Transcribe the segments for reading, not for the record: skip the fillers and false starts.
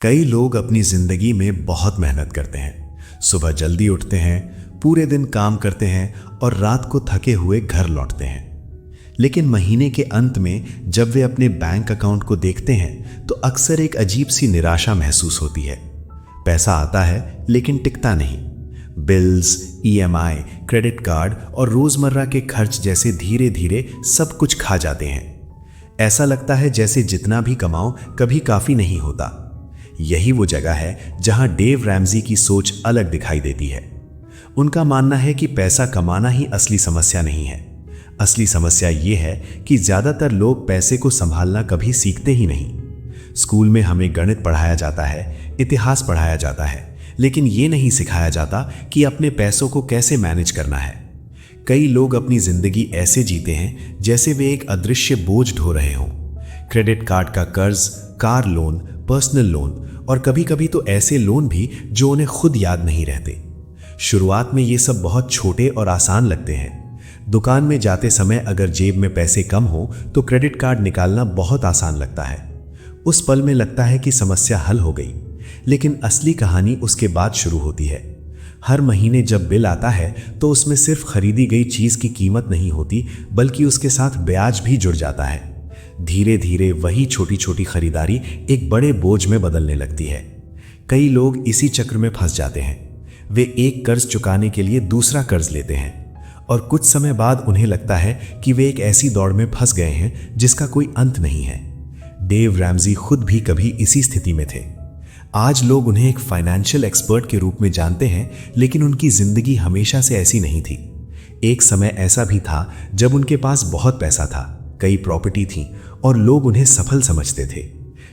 कई लोग अपनी जिंदगी में बहुत मेहनत करते हैं। सुबह जल्दी उठते हैं, पूरे दिन काम करते हैं और रात को थके हुए घर लौटते हैं। लेकिन महीने के अंत में जब वे अपने बैंक अकाउंट को देखते हैं तो अक्सर एक अजीब सी निराशा महसूस होती है। पैसा आता है लेकिन टिकता नहीं। बिल्स, ईएमआई, क्रेडिट कार्ड और रोजमर्रा के खर्च जैसे धीरे धीरे सब कुछ खा जाते हैं। ऐसा लगता है जैसे जितना भी कमाओ कभी काफी नहीं होता। यही वो जगह है जहां डेव रैमजी की सोच अलग दिखाई देती है। उनका मानना है कि पैसा कमाना ही असली समस्या नहीं है। असली समस्या ये है कि ज्यादातर लोग पैसे को संभालना कभी सीखते ही नहीं। स्कूल में हमें गणित पढ़ाया जाता है, इतिहास पढ़ाया जाता है, लेकिन ये नहीं सिखाया जाता कि अपने पैसों को कैसे मैनेज करना है। कई लोग अपनी जिंदगी ऐसे जीते हैं जैसे वे एक अदृश्य बोझ ढो रहे हों। क्रेडिट कार्ड का कर्ज, कार लोन, पर्सनल लोन और कभी कभी तो ऐसे लोन भी जो उन्हें खुद याद नहीं रहते। शुरुआत में ये सब बहुत छोटे और आसान लगते हैं। दुकान में जाते समय अगर जेब में पैसे कम हो तो क्रेडिट कार्ड निकालना बहुत आसान लगता है। उस पल में लगता है कि समस्या हल हो गई, लेकिन असली कहानी उसके बाद शुरू होती है। हर महीने जब बिल आता है तो उसमें सिर्फ खरीदी गई चीज की कीमत नहीं होती, बल्कि उसके साथ ब्याज भी जुड़ जाता है। धीरे धीरे वही छोटी छोटी खरीदारी एक बड़े बोझ में बदलने लगती है। कई लोग इसी चक्र में फंस जाते हैं। वे एक कर्ज चुकाने के लिए दूसरा कर्ज लेते हैं और कुछ समय बाद उन्हें लगता है कि वे एक ऐसी दौड़ में फंस गए हैं जिसका कोई अंत नहीं है। डेव रैमजी खुद भी कभी इसी स्थिति में थे। आज लोग उन्हें एक फाइनेंशियल एक्सपर्ट के रूप में जानते हैं, लेकिन उनकी जिंदगी हमेशा से ऐसी नहीं थी। एक समय ऐसा भी था जब उनके पास बहुत पैसा था, कई प्रॉपर्टी थी और लोग उन्हें सफल समझते थे।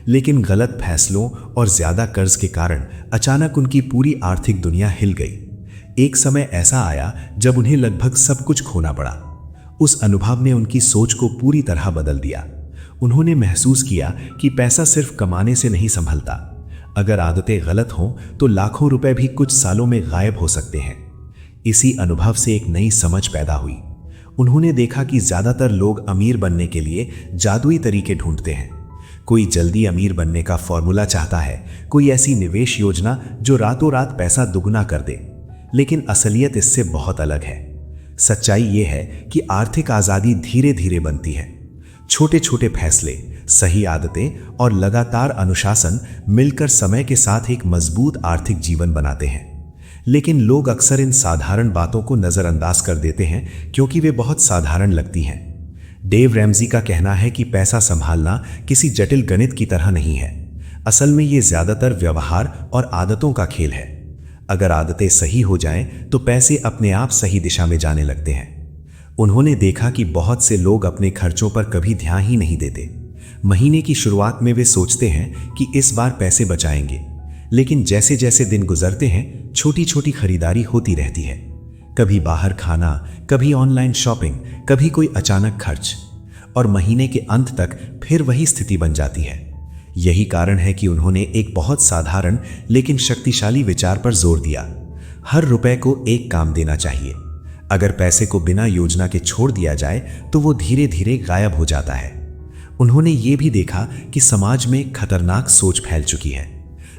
लेकिन गलत फैसलों और ज्यादा कर्ज के कारण अचानक उनकी पूरी आर्थिक दुनिया हिल गई। एक समय ऐसा आया जब उन्हें लगभग सब कुछ खोना पड़ा। उस अनुभव ने उनकी सोच को पूरी तरह बदल दिया। उन्होंने महसूस किया कि पैसा सिर्फ कमाने से नहीं संभलता। अगर आदतें गलत हों तो लाखों रुपए भी कुछ सालों में गायब हो सकते हैं। इसी अनुभव से एक नई समझ पैदा हुई। उन्होंने देखा कि ज्यादातर लोग अमीर बनने के लिए जादुई तरीके ढूंढते हैं। कोई जल्दी अमीर बनने का फॉर्मूला चाहता है, कोई ऐसी निवेश योजना जो रातों रात पैसा दुगना कर दे। लेकिन असलियत इससे बहुत अलग है। सच्चाई यह है कि आर्थिक आजादी धीरे धीरे बनती है। छोटे छोटे फैसले, सही आदतें और लगातार अनुशासन मिलकर समय के साथ एक मजबूत आर्थिक जीवन बनाते हैं। लेकिन लोग अक्सर इन साधारण बातों को नजरअंदाज कर देते हैं क्योंकि वे बहुत साधारण लगती हैं। डेव रैमजी का कहना है कि पैसा संभालना किसी जटिल गणित की तरह नहीं है। असल में ये ज्यादातर व्यवहार और आदतों का खेल है। अगर आदतें सही हो जाएं तो पैसे अपने आप सही दिशा में जाने लगते हैं। उन्होंने देखा कि बहुत से लोग अपने खर्चों पर कभी ध्यान ही नहीं देते। महीने की शुरुआत में वे सोचते हैं कि इस बार पैसे बचाएंगे, लेकिन जैसे जैसे दिन गुजरते हैं छोटी छोटी खरीदारी होती रहती है। कभी बाहर खाना, कभी ऑनलाइन शॉपिंग, कभी कोई अचानक खर्च, और महीने के अंत तक फिर वही स्थिति बन जाती है। यही कारण है कि उन्होंने एक बहुत साधारण लेकिन शक्तिशाली विचार पर जोर दिया। हर रुपए को एक काम देना चाहिए। अगर पैसे को बिना योजना के छोड़ दिया जाए तो वो धीरे धीरे गायब हो जाता है। उन्होंने ये भी देखा कि समाज में एक खतरनाक सोच फैल चुकी है।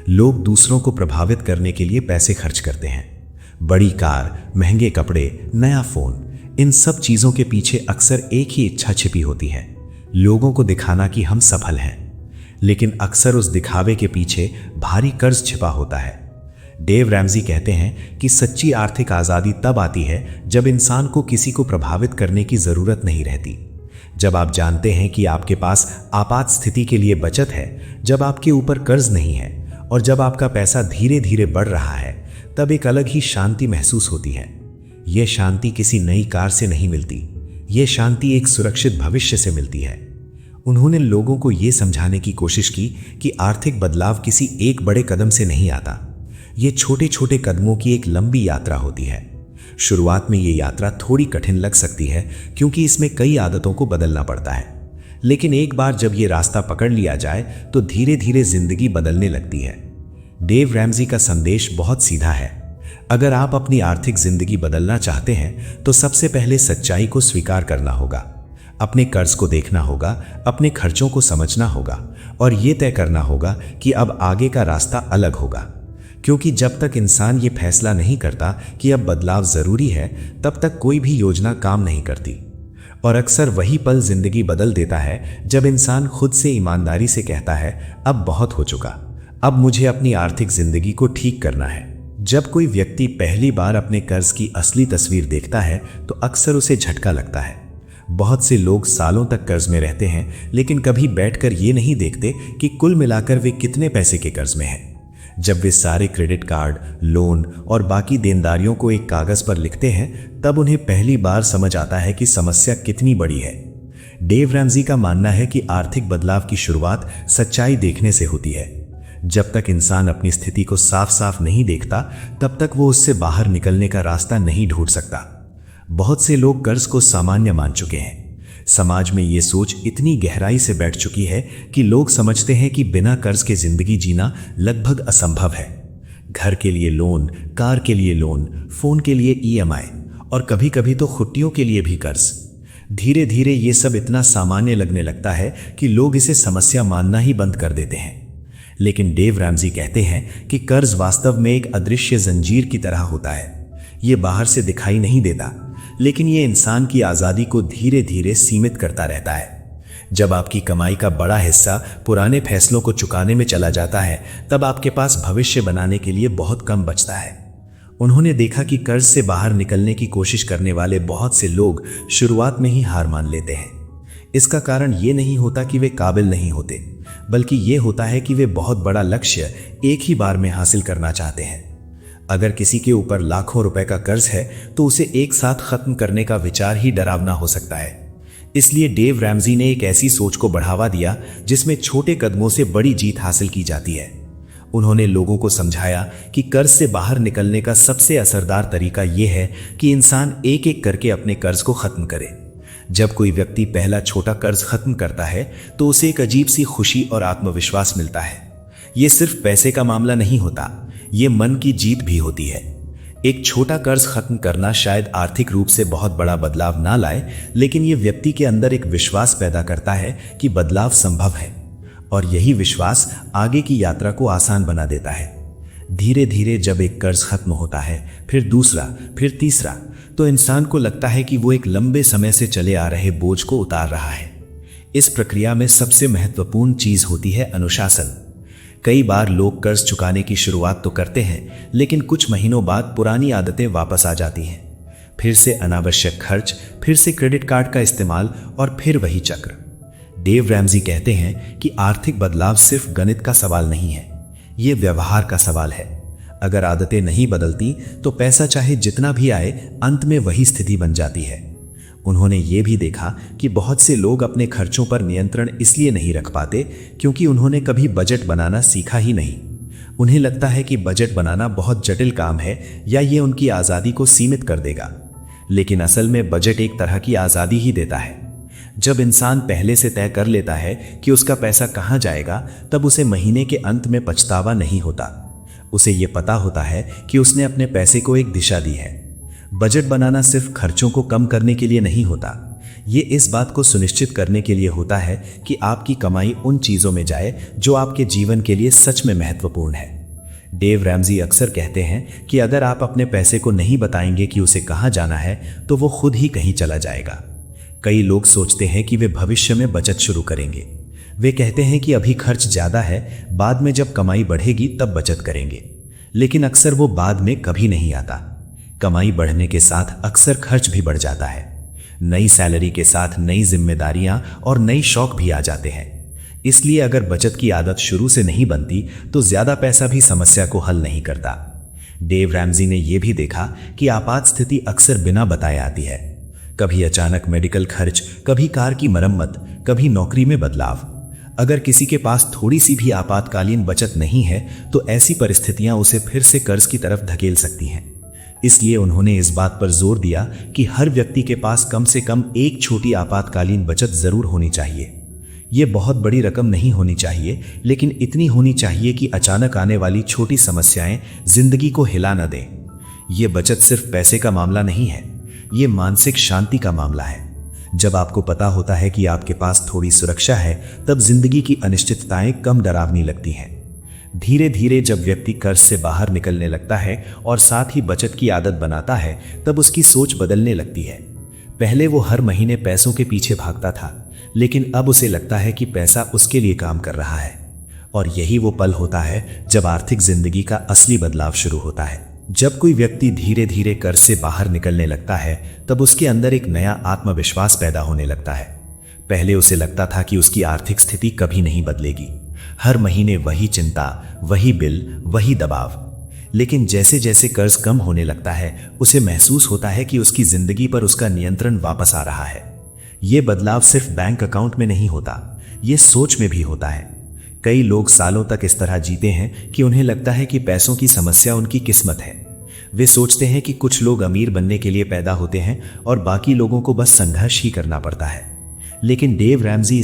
लोग दूसरों को प्रभावित करने के लिए पैसे खर्च करते हैं। बड़ी कार, महंगे कपड़े, नया फोन, इन सब चीजों के पीछे अक्सर एक ही इच्छा छिपी होती है, लोगों को दिखाना कि हम सफल हैं। लेकिन अक्सर उस दिखावे के पीछे भारी कर्ज छिपा होता है। डेव रैमजी कहते हैं कि सच्ची आर्थिक आजादी तब आती है जब इंसान को किसी को प्रभावित करने की जरूरत नहीं रहती। जब आप जानते हैं कि आपके पास आपात स्थिति के लिए बचत है, जब आपके ऊपर कर्ज नहीं है और जब आपका पैसा धीरे धीरे बढ़ रहा है, तब एक अलग ही शांति महसूस होती है। यह शांति किसी नई कार से नहीं मिलती। यह शांति एक सुरक्षित भविष्य से मिलती है। उन्होंने लोगों को यह समझाने की कोशिश की कि आर्थिक बदलाव किसी एक बड़े कदम से नहीं आता। ये छोटे छोटे कदमों की एक लंबी यात्रा होती है। शुरुआत में ये यात्रा थोड़ी कठिन लग सकती है क्योंकि इसमें कई आदतों को बदलना पड़ता है, लेकिन एक बार जब ये रास्ता पकड़ लिया जाए तो धीरे धीरे जिंदगी बदलने लगती है। डेव रैमजी का संदेश बहुत सीधा है। अगर आप अपनी आर्थिक जिंदगी बदलना चाहते हैं तो सबसे पहले सच्चाई को स्वीकार करना होगा। अपने कर्ज को देखना होगा, अपने खर्चों को समझना होगा और ये तय करना होगा कि अब आगे का रास्ता अलग होगा। क्योंकि जब तक इंसान ये फैसला नहीं करता कि अब बदलाव ज़रूरी है, तब तक कोई भी योजना काम नहीं करती। और अक्सर वही पल जिंदगी बदल देता है जब इंसान खुद से ईमानदारी से कहता है, अब बहुत हो चुका, अब मुझे अपनी आर्थिक जिंदगी को ठीक करना है। जब कोई व्यक्ति पहली बार अपने कर्ज की असली तस्वीर देखता है तो अक्सर उसे झटका लगता है। बहुत से लोग सालों तक कर्ज में रहते हैं, लेकिन कभी बैठकर ये नहीं देखते कि कुल मिलाकर वे कितने पैसे के कर्ज में हैं। जब वे सारे क्रेडिट कार्ड, लोन और बाकी देनदारियों को एक कागज पर लिखते हैं, तब उन्हें पहली बार समझ आता है कि समस्या कितनी बड़ी है। डेव रैमजी का मानना है कि आर्थिक बदलाव की शुरुआत सच्चाई देखने से होती है। जब तक इंसान अपनी स्थिति को साफ साफ नहीं देखता, तब तक वो उससे बाहर निकलने का रास्ता नहीं ढूंढ सकता। बहुत से लोग कर्ज को सामान्य मान चुके हैं। समाज में ये सोच इतनी गहराई से बैठ चुकी है कि लोग समझते हैं कि बिना कर्ज के जिंदगी जीना लगभग असंभव है। घर के लिए लोन, कार के लिए लोन, फोन के लिए ईएमआई और कभी कभी तो छुट्टियों के लिए भी कर्ज। धीरे धीरे ये सब इतना सामान्य लगने लगता है कि लोग इसे समस्या मानना ही बंद कर देते हैं। लेकिन डेव रैमजी कहते हैं कि कर्ज वास्तव में एक अदृश्य जंजीर की तरह होता है। ये बाहर से दिखाई नहीं देता, लेकिन ये इंसान की आज़ादी को धीरे धीरे सीमित करता रहता है। जब आपकी कमाई का बड़ा हिस्सा पुराने फैसलों को चुकाने में चला जाता है, तब आपके पास भविष्य बनाने के लिए बहुत कम बचता है। उन्होंने देखा कि कर्ज से बाहर निकलने की कोशिश करने वाले बहुत से लोग शुरुआत में ही हार मान लेते हैं। इसका कारण ये नहीं होता कि वे काबिल नहीं होते, बल्कि ये होता है कि वे बहुत बड़ा लक्ष्य एक ही बार में हासिल करना चाहते हैं। अगर किसी के ऊपर लाखों रुपए का कर्ज है तो उसे एक साथ खत्म करने का विचार ही डरावना हो सकता है। इसलिए डेव रैमजी ने एक ऐसी सोच को बढ़ावा दिया जिसमें छोटे कदमों से बड़ी जीत हासिल की जाती है। उन्होंने लोगों को समझाया कि कर्ज से बाहर निकलने का सबसे असरदार तरीका यह है कि इंसान एक एक करके अपने कर्ज को खत्म करे। जब कोई व्यक्ति पहला छोटा कर्ज खत्म करता है तो उसे एक अजीब सी खुशी और आत्मविश्वास मिलता है। ये सिर्फ पैसे का मामला नहीं होता, ये मन की जीत भी होती है। एक छोटा कर्ज खत्म करना शायद आर्थिक रूप से बहुत बड़ा बदलाव ना लाए, लेकिन ये व्यक्ति के अंदर एक विश्वास पैदा करता है कि बदलाव संभव है, और यही विश्वास आगे की यात्रा को आसान बना देता है। धीरे धीरे जब एक कर्ज खत्म होता है, फिर दूसरा, फिर तीसरा, तो इंसान को लगता है कि वो एक लंबे समय से चले आ रहे बोझ को उतार रहा है। इस प्रक्रिया में सबसे महत्वपूर्ण चीज होती है अनुशासन। कई बार लोग कर्ज चुकाने की शुरुआत तो करते हैं, लेकिन कुछ महीनों बाद पुरानी आदतें वापस आ जाती हैं। फिर से अनावश्यक खर्च, फिर से क्रेडिट कार्ड का इस्तेमाल और फिर वही चक्र। डेव रैमजी कहते हैं कि आर्थिक बदलाव सिर्फ गणित का सवाल नहीं है, ये व्यवहार का सवाल है। अगर आदतें नहीं बदलती तो पैसा चाहे जितना भी आए, अंत में वही स्थिति बन जाती है। उन्होंने ये भी देखा कि बहुत से लोग अपने खर्चों पर नियंत्रण इसलिए नहीं रख पाते क्योंकि उन्होंने कभी बजट बनाना सीखा ही नहीं। उन्हें लगता है कि बजट बनाना बहुत जटिल काम है या ये उनकी आज़ादी को सीमित कर देगा। लेकिन असल में बजट एक तरह की आज़ादी ही देता है। जब इंसान पहले से तय कर लेता है कि उसका पैसा कहाँ जाएगा, तब उसे महीने के अंत में पछतावा नहीं होता। उसे ये पता होता है कि उसने अपने पैसे को एक दिशा दी है। बजट बनाना सिर्फ खर्चों को कम करने के लिए नहीं होता, ये इस बात को सुनिश्चित करने के लिए होता है कि आपकी कमाई उन चीज़ों में जाए जो आपके जीवन के लिए सच में महत्वपूर्ण है। डेव रैमजी अक्सर कहते हैं कि अगर आप अपने पैसे को नहीं बताएंगे कि उसे कहाँ जाना है, तो वो खुद ही कहीं चला जाएगा। कई लोग सोचते हैं कि वे भविष्य में बचत शुरू करेंगे। वे कहते हैं कि अभी खर्च ज़्यादा है, बाद में जब कमाई बढ़ेगी तब बचत करेंगे। लेकिन अक्सर वो बाद में कभी नहीं आता। कमाई बढ़ने के साथ अक्सर खर्च भी बढ़ जाता है। नई सैलरी के साथ नई जिम्मेदारियां और नई शौक भी आ जाते हैं। इसलिए अगर बचत की आदत शुरू से नहीं बनती तो ज्यादा पैसा भी समस्या को हल नहीं करता। डेव रैमजी ने यह भी देखा कि आपात स्थिति अक्सर बिना बताए आती है। कभी अचानक मेडिकल खर्च, कभी कार की मरम्मत, कभी नौकरी में बदलाव। अगर किसी के पास थोड़ी सी भी आपातकालीन बचत नहीं है तो ऐसी परिस्थितियां उसे फिर से कर्ज की तरफ धकेल सकती हैं। इसलिए उन्होंने इस बात पर जोर दिया कि हर व्यक्ति के पास कम से कम एक छोटी आपातकालीन बचत जरूर होनी चाहिए। ये बहुत बड़ी रकम नहीं होनी चाहिए, लेकिन इतनी होनी चाहिए कि अचानक आने वाली छोटी समस्याएं जिंदगी को हिला न दें। ये बचत सिर्फ पैसे का मामला नहीं है, ये मानसिक शांति का मामला है। जब आपको पता होता है कि आपके पास थोड़ी सुरक्षा है, तब जिंदगी की अनिश्चितताएं कम डरावनी लगती हैं। धीरे धीरे जब व्यक्ति कर्ज से बाहर निकलने लगता है और साथ ही बचत की आदत बनाता है, तब उसकी सोच बदलने लगती है। पहले वो हर महीने पैसों के पीछे भागता था, लेकिन अब उसे लगता है कि पैसा उसके लिए काम कर रहा है। और यही वो पल होता है जब आर्थिक जिंदगी का असली बदलाव शुरू होता है। जब कोई व्यक्ति धीरे धीरे कर्ज से बाहर निकलने लगता है, तब उसके अंदर एक नया आत्मविश्वास पैदा होने लगता है। पहले उसे लगता था कि उसकी आर्थिक स्थिति कभी नहीं बदलेगी, हर महीने वही चिंता, वही बिल, वही दबाव। लेकिन जैसे जैसे कर्ज कम होने लगता है, उसे महसूस होता है कि उसकी जिंदगी पर उसका नियंत्रण वापस आ रहा है। ये बदलाव सिर्फ बैंक अकाउंट में नहीं होता, ये सोच में भी होता है। कई लोग सालों तक इस तरह जीते हैं कि उन्हें लगता है कि पैसों की समस्या उनकी किस्मत है। वे सोचते हैं कि कुछ लोग अमीर बनने के लिए पैदा होते हैं और बाकी लोगों को बस संघर्ष ही करना पड़ता है। लेकिन डेव रैमजी